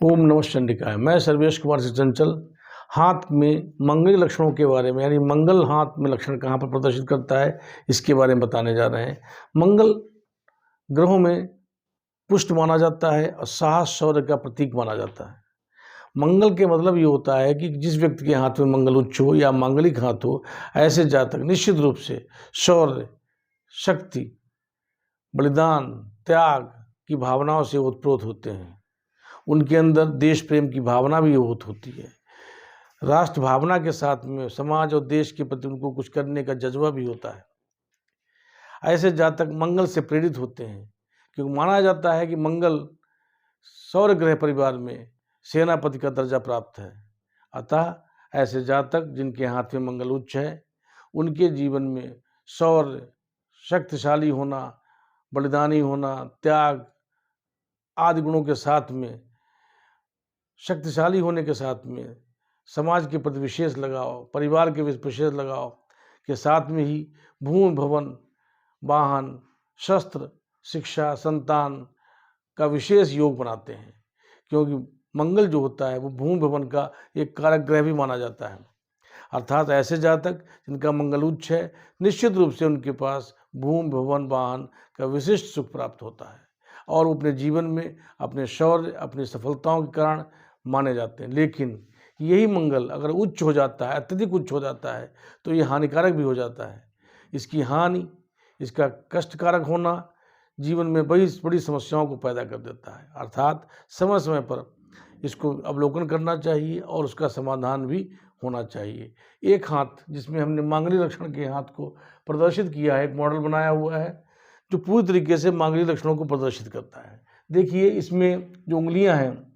ओम नमः चंडिकाय। मैं सर्वेश कुमार से चंचल हाथ में मंगल लक्षणों के बारे में, यानी मंगल हाथ में लक्षण कहाँ पर प्रदर्शित करता है, इसके बारे में बताने जा रहे हैं। मंगल ग्रहों में पुष्ट माना जाता है और साहस शौर्य का प्रतीक माना जाता है। मंगल के मतलब ये होता है कि जिस व्यक्ति के हाथ में मंगल उच्च हो या मांगलिक हाथ हो, ऐसे जातक निश्चित रूप से शौर्य, शक्ति, बलिदान, त्याग की भावनाओं से ओतप्रोत होते हैं। उनके अंदर देश प्रेम की भावना भी बहुत होती है। राष्ट्र भावना के साथ में समाज और देश के प्रति उनको कुछ करने का जज्बा भी होता है। ऐसे जातक मंगल से प्रेरित होते हैं, क्योंकि माना जाता है कि मंगल सौर ग्रह परिवार में सेनापति का दर्जा प्राप्त है। अतः ऐसे जातक जिनके हाथ में मंगल उच्च है, उनके जीवन में शौर्य, शक्तिशाली होना, बलिदानी होना, त्याग आदि गुणों के साथ में, शक्तिशाली होने के साथ में समाज के प्रति विशेष लगाव, परिवार के विशेष लगाव के साथ में ही भूमि, भवन, वाहन, शस्त्र, शिक्षा, संतान का विशेष योग बनाते हैं। क्योंकि मंगल जो होता है वो भूमि भवन का एक कारक ग्रह भी माना जाता है। अर्थात ऐसे जातक जिनका मंगल उच्च है, निश्चित रूप से उनके पास भूमि, भवन, वाहन का विशिष्ट सुख प्राप्त होता है और वो अपने जीवन में अपने शौर्य, अपनी सफलताओं के कारण माने जाते हैं। लेकिन यही मंगल अगर उच्च हो जाता है, अत्यधिक उच्च हो जाता है, तो ये हानिकारक भी हो जाता है। इसकी हानि, इसका कष्टकारक होना जीवन में बड़ी बड़ी समस्याओं को पैदा कर देता है। अर्थात समय समय पर इसको अवलोकन करना चाहिए और उसका समाधान भी होना चाहिए। एक हाथ जिसमें हमने मांगलिक लक्षण के हाथ को प्रदर्शित किया है, एक मॉडल बनाया हुआ है जो पूरी तरीके से मांगलिक लक्षणों को प्रदर्शित करता है। देखिए, इसमें जो उंगलियां हैं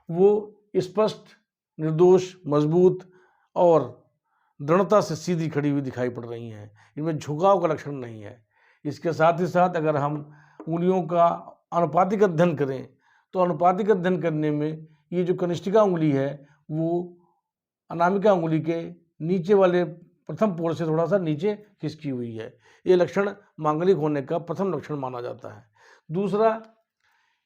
वो स्पष्ट, निर्दोष, मजबूत और दृढ़ता से सीधी खड़ी हुई दिखाई पड़ रही हैं। इनमें झुकाव का लक्षण नहीं है। इसके साथ ही साथ अगर हम उंगलियों का अनुपातिक अध्ययन करें तो अनुपातिक अध्ययन करने में ये जो कनिष्ठिका उंगली है वो अनामिका उंगली के नीचे वाले प्रथम पोर से थोड़ा सा नीचे खिसकी हुई है। ये लक्षण मांगलिक होने का प्रथम लक्षण माना जाता है। दूसरा,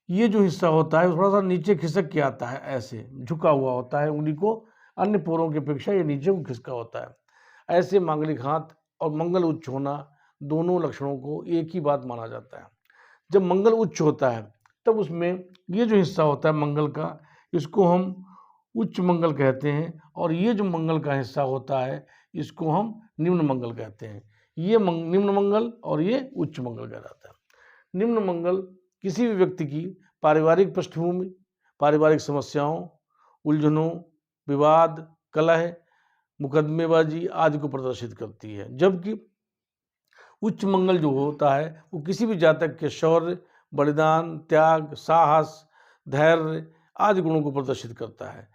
ये जो हिस्सा होता है थोड़ा सा नीचे खिसक के आता है, ऐसे झुका हुआ होता है उंगली को, अन्य पोरों की अपेक्षा ये नीचे को खिसका होता है। ऐसे मांगलिक हाथ और मंगल उच्च होना, दोनों लक्षणों को एक ही बात माना जाता है। जब मंगल उच्च होता है तब उसमें ये जो हिस्सा होता है मंगल का, इसको हम उच्च मंगल कहते हैं और ये जो मंगल का हिस्सा होता है इसको हम निम्न मंगल कहते हैं। ये निम्न मंगल और ये उच्च मंगल कहलाता है। निम्न मंगल किसी भी व्यक्ति की पारिवारिक पृष्ठभूमि, पारिवारिक समस्याओं, उलझनों, विवाद, कलह, मुकदमेबाजी आदि को प्रदर्शित करती है। जबकि उच्च मंगल जो होता है वो किसी भी जातक के शौर्य, बलिदान, त्याग, साहस, धैर्य आदि गुणों को प्रदर्शित करता है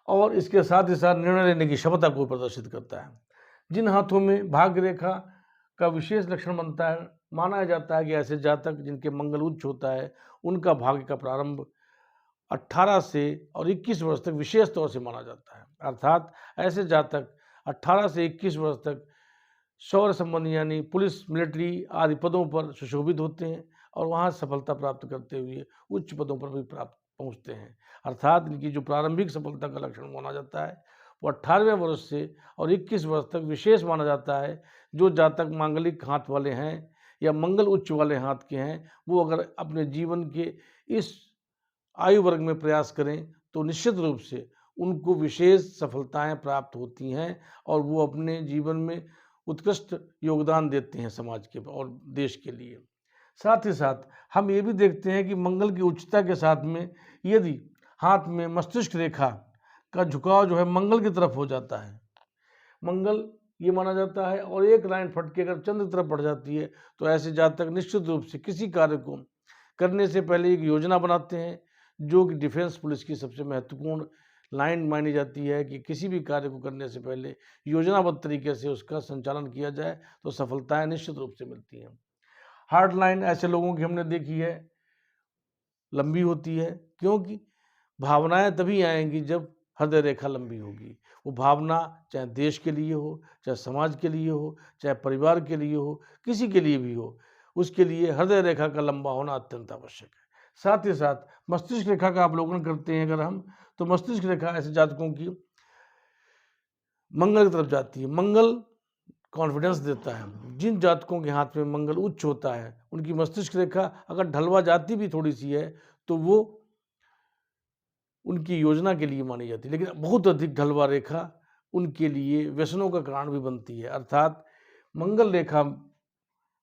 और इसके साथ ही साथ निर्णय लेने की क्षमता को प्रदर्शित करता है। जिन हाथों में भाग्य रेखा का विशेष लक्षण बनता है, माना जाता है कि ऐसे जातक जिनके मंगल उच्च होता है उनका भाग्य का प्रारंभ 18 से और 21 वर्ष तक विशेष तौर से माना जाता है। अर्थात ऐसे जातक 18 से 21 वर्ष तक शौर्य संबंधी यानी पुलिस, मिलिट्री आदि पदों पर सुशोभित होते हैं और वहाँ सफलता प्राप्त करते हुए उच्च पदों पर भी प्राप्त पहुँचते हैं। अर्थात इनकी जो प्रारंभिक सफलता का लक्षण माना जाता है वो 18वें वर्ष से और 21 वर्ष तक विशेष माना जाता है। जो जातक मांगलिक हाथ वाले हैं या मंगल उच्च वाले हाथ के हैं, वो अगर अपने जीवन के इस आयु वर्ग में प्रयास करें तो निश्चित रूप से उनको विशेष सफलताएं प्राप्त होती हैं और वो अपने जीवन में उत्कृष्ट योगदान देते हैं समाज के और देश के लिए। साथ ही साथ हम ये भी देखते हैं कि मंगल की उच्चता के साथ में यदि हाथ में मस्तिष्क रेखा का झुकाव जो है मंगल की तरफ हो जाता है, मंगल ये माना जाता है, और एक लाइन फट के अगर चंद्र की तरफ बढ़ जाती है तो ऐसे जातक निश्चित रूप से किसी कार्य को करने से पहले एक योजना बनाते हैं, जो कि डिफेंस पुलिस की सबसे महत्वपूर्ण लाइन मानी जाती है कि किसी भी कार्य को करने से पहले योजनाबद्ध तरीके से उसका संचालन किया जाए तो सफलताएं निश्चित रूप से मिलती हैं। हार्ड लाइन ऐसे लोगों की हमने देखी है लंबी होती है, क्योंकि भावनाएं तभी आएंगी जब हृदय रेखा लंबी होगी। वो भावना चाहे देश के लिए हो, चाहे समाज के लिए हो, चाहे परिवार के लिए हो, किसी के लिए भी हो, उसके लिए हृदय रेखा का लंबा होना अत्यंत आवश्यक है। साथ ही साथ मस्तिष्क रेखा का अवलोकन करते हैं अगर हम, तो मस्तिष्क रेखा ऐसे जातकों की मंगल की तरफ जाती है। मंगल कॉन्फिडेंस देता है। जिन जातकों के हाथ में मंगल उच्च होता है, उनकी मस्तिष्क रेखा अगर ढलवा जाती भी थोड़ी सी है, तो वो उनकी योजना के लिए मानी जाती है, लेकिन बहुत अधिक ढलवा रेखा उनके लिए व्यसनों का कारण भी बनती है। अर्थात मंगल रेखा,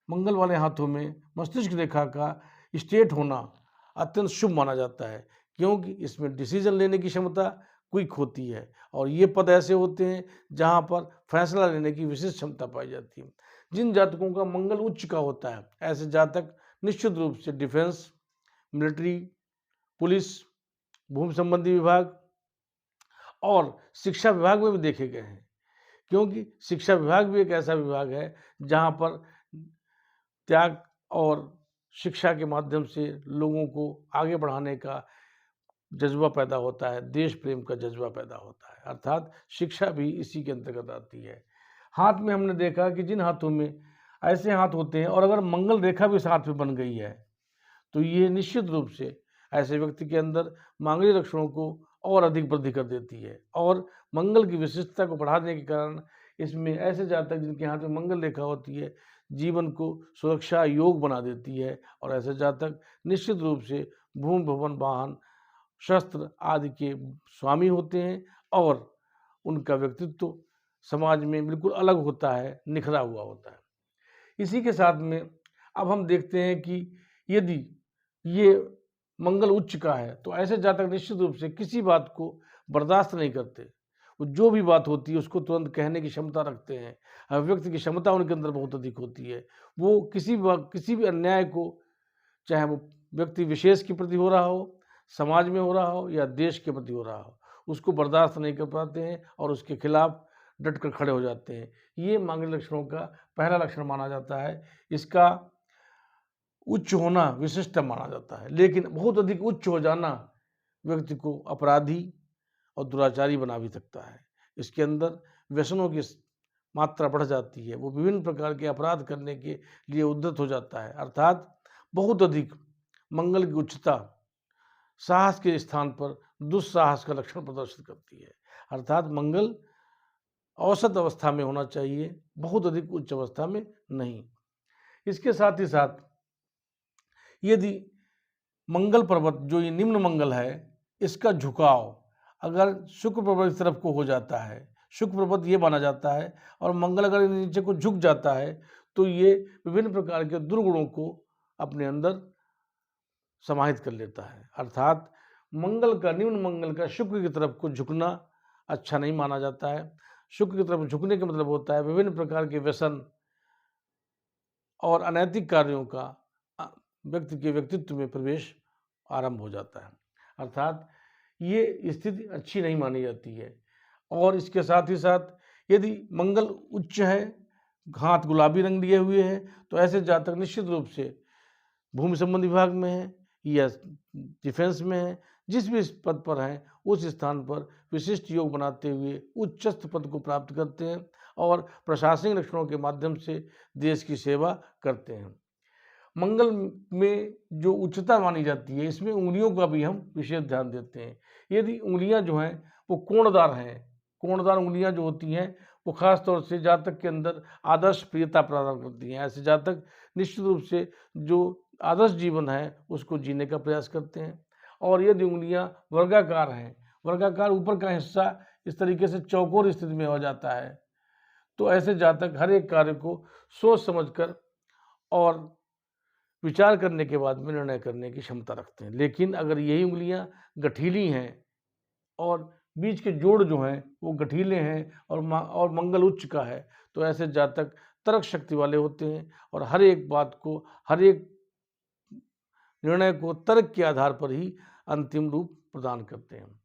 मंगल वाले हाथों में मस्तिष्क रेखा का स्टेट होना अत्यंत शुभ माना जाता है, क्योंकि इसमें डिसीजन लेने की क्षमता क्विक होती है, और ये पद ऐसे होते हैं जहाँ पर फैसला लेने की विशेष क्षमता पाई जाती है। जिन जातकों का मंगल उच्च का होता है, ऐसे जातक निश्चित रूप से डिफेंस, मिलिट्री, पुलिस, भूमि संबंधी विभाग और शिक्षा विभाग में भी देखे गए हैं, क्योंकि शिक्षा विभाग भी एक ऐसा विभाग है जहाँ पर त्याग और शिक्षा के माध्यम से लोगों को आगे बढ़ाने का जज्बा पैदा होता है, देश प्रेम का जज्बा पैदा होता है। अर्थात शिक्षा भी इसी के अंतर्गत आती है। हाथ में हमने देखा कि जिन हाथों में ऐसे हाथ होते हैं और अगर मंगल रेखा भी साथ में बन गई है, तो ये निश्चित रूप से ऐसे व्यक्ति के अंदर मांगलिक लक्षणों को और अधिक वृद्धि कर देती है, और मंगल की विशिष्टता को बढ़ा देने के कारण इसमें ऐसे जातक जिनके हाथ में मंगल रेखा होती है, जीवन को सुरक्षा योग बना देती है, और ऐसे जातक निश्चित रूप से भूमि, भवन, वाहन, शस्त्र आदि के स्वामी होते हैं, और उनका व्यक्तित्व समाज में बिल्कुल अलग होता है, निखरा हुआ होता है। इसी के साथ में अब हम देखते हैं कि यदि ये मंगल उच्च का है, तो ऐसे जातक निश्चित रूप से किसी बात को बर्दाश्त नहीं करते। वो जो भी बात होती है उसको तुरंत कहने की क्षमता रखते हैं, अभिव्यक्ति की क्षमता उनके अंदर बहुत अधिक होती है। वो किसी भी अन्याय को, चाहे वो व्यक्ति विशेष के प्रति हो रहा हो, समाज में हो रहा हो या देश के प्रति हो रहा हो, उसको बर्दाश्त नहीं कर पाते हैं और उसके खिलाफ डट कर खड़े हो जाते हैं। ये मांगलिक लक्षणों का पहला लक्षण माना जाता है। इसका उच्च होना विशिष्ट माना जाता है, लेकिन बहुत अधिक उच्च हो जाना व्यक्ति को अपराधी और दुराचारी बना भी सकता है। इसके अंदर व्यसनों की मात्रा बढ़ जाती है, वो विभिन्न प्रकार के अपराध करने के लिए उद्यत हो जाता है। अर्थात बहुत अधिक मंगल की उच्चता साहस के स्थान पर दुस्साहस का लक्षण प्रदर्शित करती है। अर्थात मंगल औसत अवस्था में होना चाहिए, बहुत अधिक उच्च अवस्था में नहीं। इसके साथ ही साथ यदि मंगल पर्वत जो ये निम्न मंगल है, इसका झुकाव अगर शुक्र पर्वत की तरफ को हो जाता है, शुक्र पर्वत ये माना जाता है, और मंगल अगर नीचे को झुक जाता है, तो ये विभिन्न प्रकार के दुर्गुणों को अपने अंदर समाहित कर लेता है। अर्थात मंगल का, निम्न मंगल का शुक्र की तरफ को झुकना अच्छा नहीं माना जाता है। शुक्र की तरफ झुकने का मतलब होता है विभिन्न प्रकार के व्यसन और अनैतिक कार्यों का व्यक्ति के व्यक्तित्व में प्रवेश आरंभ हो जाता है। अर्थात ये स्थिति अच्छी नहीं मानी जाती है। और इसके साथ ही साथ यदि मंगल उच्च है, हाथ गुलाबी रंग लिए हुए है, तो ऐसे जातक निश्चित रूप से भूमि संबंधी विभाग में है या डिफेंस में है, जिस भी पद पर हैं उस स्थान पर विशिष्ट योग बनाते हुए उच्चस्थ पद को प्राप्त करते हैं और प्रशासनिक लक्षणों के माध्यम से देश की सेवा करते हैं। मंगल में जो उच्चता मानी जाती है, इसमें उंगलियों का भी हम विशेष ध्यान देते हैं। यदि उंगलियां जो हैं वो कोणदार हैं, कोणदार उंगलियां जो होती हैं वो खास तौर से जातक के अंदर आदर्श प्रियता प्रदान करती हैं। ऐसे जातक निश्चित रूप से जो आदर्श जीवन है उसको जीने का प्रयास करते हैं। और यदि उंगलियां वर्गाकार हैं, वर्गाकार ऊपर का हिस्सा इस तरीके से चौकोर स्थिति में हो जाता है, तो ऐसे जातक हर एक कार्य को सोच समझकर और विचार करने के बाद में निर्णय करने की क्षमता रखते हैं। लेकिन अगर यही उंगलियां गठीली हैं और बीच के जोड़ जो हैं वो गठीले हैं और मंगल उच्च का है, तो ऐसे जातक तर्क शक्ति वाले होते हैं और हर एक बात को, हर एक निर्णय को तर्क के आधार पर ही अंतिम रूप प्रदान करते हैं।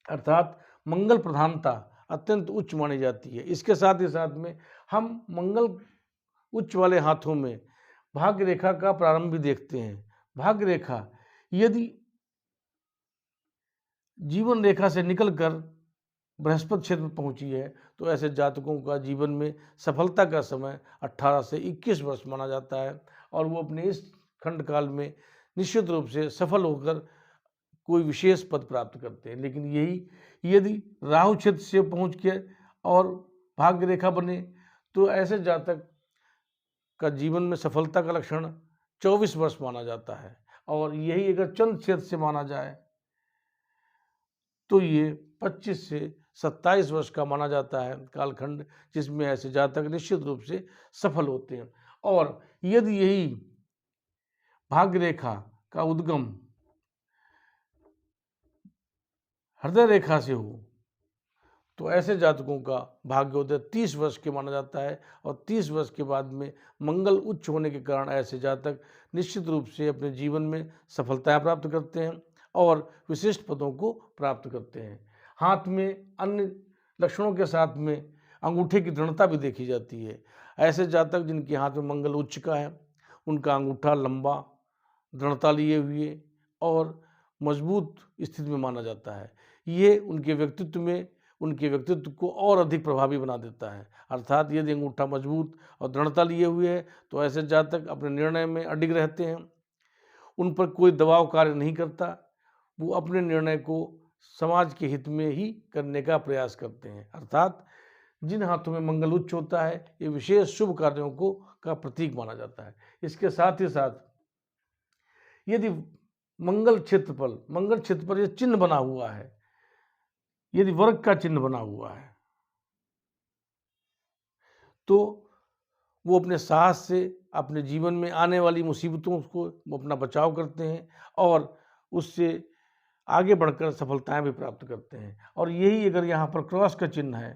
अर्थात मंगल प्रधानता अत्यंत उच्च मानी जाती है। इसके साथ ही साथ में हम मंगल उच्च वाले हाथों में भाग्य रेखा का प्रारंभ भी देखते हैं। भाग्य रेखा यदि जीवन रेखा से निकलकर बृहस्पति क्षेत्र में पहुंची है, तो ऐसे जातकों का जीवन में सफलता का समय 18 से 21 वर्ष माना जाता है और वो अपने इस खंड काल में निश्चित रूप से सफल होकर कोई विशेष पद प्राप्त करते हैं। लेकिन यही यदि राहु क्षेत्र से पहुँच के और भाग्य रेखा बने तो ऐसे जातक का जीवन में सफलता का लक्षण 24 वर्ष माना जाता है। और यही अगर चंद्र क्षेत्र से माना जाए तो ये 25 से 27 वर्ष का माना जाता है कालखंड, जिसमें ऐसे जातक निश्चित रूप से सफल होते हैं। और यदि यही भाग्य रेखा का उद्गम हृदय रेखा से हो तो ऐसे जातकों का भाग्योदय 30 वर्ष के माना जाता है। और 30 वर्ष के बाद में मंगल उच्च होने के कारण ऐसे जातक निश्चित रूप से अपने जीवन में सफलताएं प्राप्त करते हैं और विशिष्ट पदों को प्राप्त करते हैं। हाथ में अन्य लक्षणों के साथ में अंगूठे की दृढ़ता भी देखी जाती है। ऐसे जातक जिनके हाथ में मंगल उच्च का है उनका अंगूठा लंबा, दृढ़ता लिए हुए और मजबूत स्थिति में माना जाता है। ये उनके व्यक्तित्व को और अधिक प्रभावी बना देता है। अर्थात यदि अंगूठा मजबूत और दृढ़ता लिए हुए है तो ऐसे जातक अपने निर्णय में अडिग रहते हैं, उन पर कोई दबाव कार्य नहीं करता, वो अपने निर्णय को समाज के हित में ही करने का प्रयास करते हैं। अर्थात जिन हाथों में मंगल उच्च होता है ये विशेष शुभ कार्यों का प्रतीक माना जाता है। इसके साथ ही साथ यदि मंगल क्षेत्र पर यह चिन्ह बना हुआ है, यदि वर्ग का चिन्ह बना हुआ है तो वो अपने साहस से अपने जीवन में आने वाली मुसीबतों को अपना बचाव करते हैं और उससे आगे बढ़कर सफलताएं भी प्राप्त करते हैं। और यही अगर यहाँ पर क्रॉस का चिन्ह है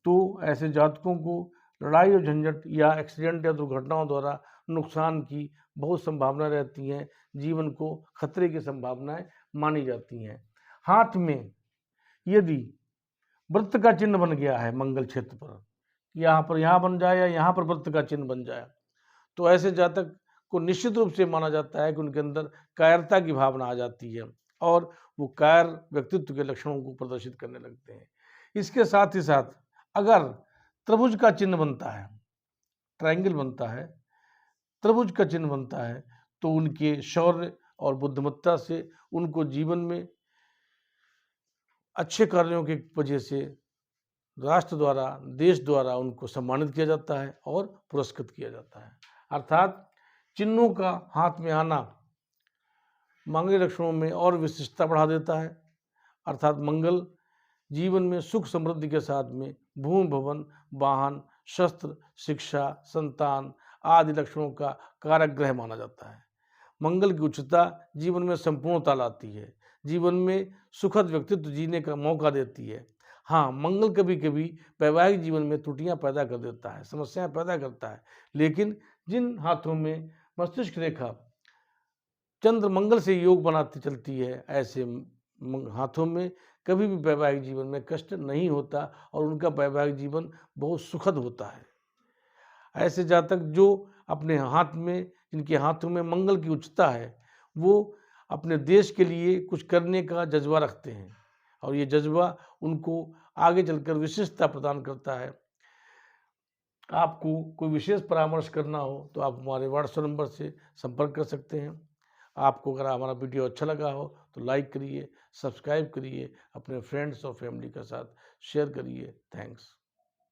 तो ऐसे जातकों को लड़ाई और झंझट या एक्सीडेंट या दुर्घटनाओं द्वारा नुकसान की बहुत संभावना रहती हैं, जीवन को खतरे की संभावनाएं मानी जाती हैं। हाथ में यदि वृत्त का चिन्ह बन गया है मंगल क्षेत्र पर, यहाँ बन जाए या यहाँ पर वृत्त का चिन्ह बन जाए तो ऐसे जातक को निश्चित रूप से माना जाता है कि उनके अंदर कायरता की भावना आ जाती है और वो कायर व्यक्तित्व के लक्षणों को प्रदर्शित करने लगते हैं। इसके साथ ही साथ अगर त्रिभुज का चिन्ह बनता है, ट्रायंगल बनता है, त्रिभुज का चिन्ह बनता है तो उनके शौर्य और बुद्धिमत्ता से उनको जीवन में अच्छे कार्यों की वजह से राष्ट्र द्वारा, देश द्वारा उनको सम्मानित किया जाता है और पुरस्कृत किया जाता है। अर्थात चिन्हों का हाथ में आना मांगलिक लक्षणों में और विशिष्टता बढ़ा देता है। अर्थात मंगल जीवन में सुख समृद्धि के साथ में भूमि, भवन, वाहन, शस्त्र, शिक्षा, संतान आदि लक्षणों का कारक ग्रह माना जाता है। मंगल की उच्चता जीवन में संपूर्णता लाती है, जीवन में सुखद व्यक्तित्व जीने का मौका देती है। हाँ, मंगल कभी कभी वैवाहिक जीवन में त्रुटियां पैदा कर देता है, समस्याएं पैदा करता है। लेकिन जिन हाथों में मस्तिष्क रेखा चंद्र मंगल से योग बनाती चलती है ऐसे हाथों में कभी भी वैवाहिक जीवन में कष्ट नहीं होता और उनका वैवाहिक जीवन बहुत सुखद होता है। ऐसे जातक जो अपने हाथ में, जिनके हाथों में मंगल की उच्चता है, वो अपने देश के लिए कुछ करने का जज्बा रखते हैं और ये जज्बा उनको आगे चलकर विशिष्टता प्रदान करता है। आपको कोई विशेष परामर्श करना हो तो आप हमारे व्हाट्सएप नंबर से संपर्क कर सकते हैं। आपको अगर हमारा वीडियो अच्छा लगा हो तो लाइक करिए, सब्सक्राइब करिए, अपने फ्रेंड्स और फैमिली के साथ शेयर करिए। थैंक्स।